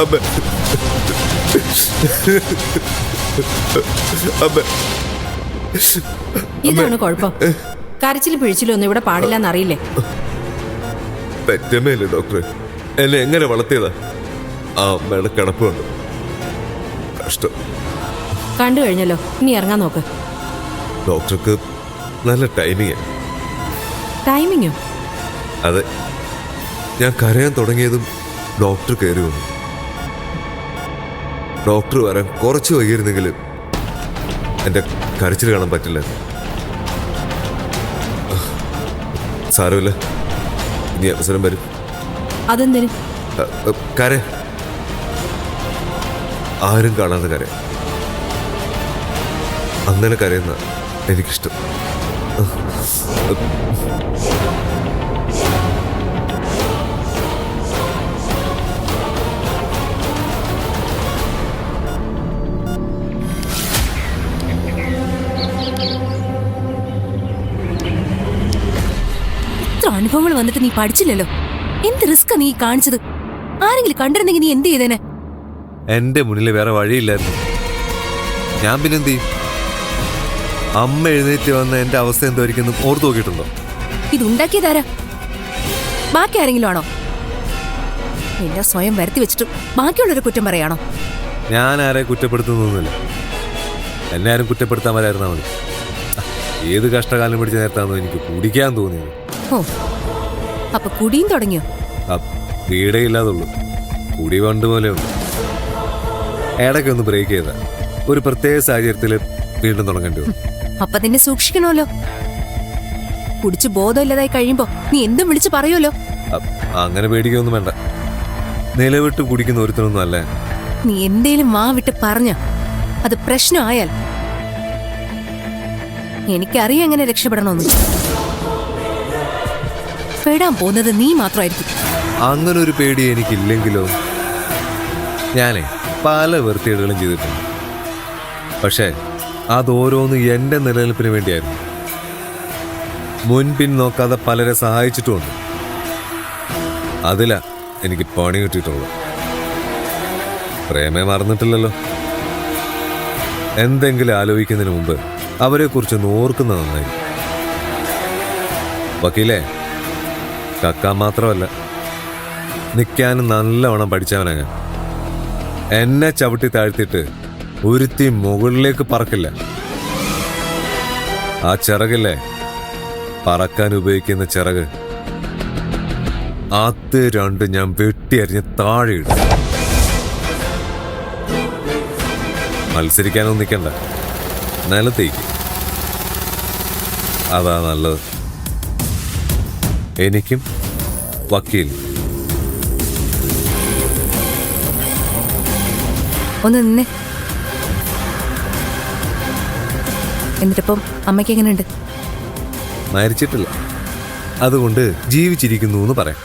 അമ്മ അമ്മ ഇതാണ് കുഴപ്പം. കരച്ചിലും പിഴിച്ചിലും ഒന്നും ഇവിടെ പാടില്ലെന്നറിയില്ലേ? പറ്റമേല്ലേ ഡോക്ടറെ, എന്നെ എങ്ങനെ വളർത്തിയതാ? ആ അമ്മയുടെ കിടപ്പുണ്ട്. കഷ്ടം. കണ്ടു കഴിഞ്ഞല്ലോ, ഇനി ഇറങ്ങാൻ നോക്ക്. ഡോക്ടർക്ക് നല്ല ടൈമിങ്. ടൈമിങ്ങോ? അതെ, ഞാൻ കരയാൻ തുടങ്ങിയതും ഡോക്ടർ കയറി വന്നു. ഡോക്ടർ വരാൻ കുറച്ച് വൈകിയിരുന്നെങ്കിൽ എൻ്റെ കരച്ചിൽ കാണാൻ പറ്റില്ല. സാരമില്ല, ഇനി അവസരം വരും. അതെന്തിനും കര ആരും കാണാതെ കര, അങ്ങനെ കരയുന്ന എനിക്കിഷ്ടം. ഇത്ര അനുഭവങ്ങൾ വന്നിട്ട് നീ പഠിച്ചില്ലല്ലോ. എന്ത് റിസ്കാ നീ കാണിച്ചത്? ആരെങ്കിലും കണ്ടിരുന്നെങ്കിൽ നീ എന്ത് ചെയ്തേനെ? എന്റെ മുന്നിൽ വേറെ വഴിയില്ലായിരുന്നു. ഞാൻ പിന്നെന്ത് ചെയ്യും? അമ്മ എഴുന്നേറ്റ് വന്ന എന്റെ അവസ്ഥ എന്തായിരിക്കും ഓർത്തു നോക്കിയിട്ടുണ്ടോ? ഇതുണ്ടാക്കിയതാരാ? ബാക്കി ആരെങ്കിലും ആണോ? എന്നെ സ്വയം വരുത്തി വെച്ചിട്ട് ബാക്കിയുള്ളവരെ കുറ്റം പറയാണോ? ഞാൻ ആരെ കുറ്റപ്പെടുത്തുന്നൊന്നുമില്ല. എന്നെ ആരും കുറ്റപ്പെടുത്താൻ വരായിരുന്നാ മതി. ഏത് കഷ്ടകാലം പിടിച്ച നേരത്താണോ എനിക്ക് കുടിക്കാൻ തോന്നിയത്. ഓ, അപ്പൊ കുടിയും തുടങ്ങിയോ? വീടേ ഇല്ലാതുള്ളൂ, കുടി പണ്ടുപോലെ ഉണ്ട്. ഇടയ്ക്കൊന്ന് ബ്രേക്ക് ചെയ്ത ഒരു പ്രത്യേക സാഹചര്യത്തിൽ വീണ്ടും തുടങ്ങേണ്ടി വന്നു. അപ്പൊ നിന്നെ സൂക്ഷിക്കണമല്ലോ. കുടിച്ച് ബോധമില്ലാതായി കഴിയുമ്പോ നീ എന്തും വിളിച്ചു പറയുമല്ലോ. അങ്ങനെ പേടിക്കൊന്നും വേണ്ട. നിലവിട്ട് കുടിക്കുന്ന ഒരുത്തനൊന്നും അല്ല. നീ എന്തേലും വാ വിട്ട് പറഞ്ഞ അത് പ്രശ്നമായാൽ എനിക്കറിയാം എങ്ങനെ രക്ഷപ്പെടണമെന്ന്. പെടാൻ പോകുന്നത് നീ മാത്രമായിരിക്കും. അങ്ങനെ ഒരു പേടി എനിക്കില്ലെങ്കിലോ? ഞാനേ പല വൃത്തികേടുകളും ചെയ്തിട്ടുണ്ട്. പക്ഷേ അതോരോന്ന് എൻ്റെ നിലനിൽപ്പിന് വേണ്ടിയായിരുന്നു. മുൻപിൻ നോക്കാതെ പലരെ സഹായിച്ചിട്ടുമുണ്ട്. അതിലാ എനിക്ക് പണി കിട്ടിയിട്ടുള്ളത്. പ്രേമേ മറന്നിട്ടില്ലല്ലോ. എന്തെങ്കിലും ആലോചിക്കുന്നതിന് മുമ്പ് അവരെക്കുറിച്ചൊന്ന് ഓർക്കുന്നത് നന്നായിരിക്കും. വക്കീലേ, കക്കാൻ മാത്രമല്ല, നിൽക്കാനും നല്ലവണ്ണം പഠിച്ചവനാ ഞാൻ. എന്നെ ചവിട്ടി താഴ്ത്തിയിട്ട് ഒരുത്തി മുകളിലേക്ക് പറക്കില്ല. ആ ചിറകില്ലേ, പറക്കാൻ ഉപയോഗിക്കുന്ന ചിറക്, അത് രണ്ട് ഞാൻ വെട്ടിയരിഞ്ഞ് താഴെയിടും. മത്സരിക്കാനൊന്നും നിൽക്കണ്ട, നിലത്തേക്ക്. അതാ നല്ലത്. എനിക്കും വക്കീൽ. ഒന്ന് നിന്നെ. എന്നിട്ടിപ്പം അമ്മയ്ക്ക് എങ്ങനെയുണ്ട്? മരിച്ചിട്ടില്ല, അതുകൊണ്ട് ജീവിച്ചിരിക്കുന്നു എന്ന് പറയാം.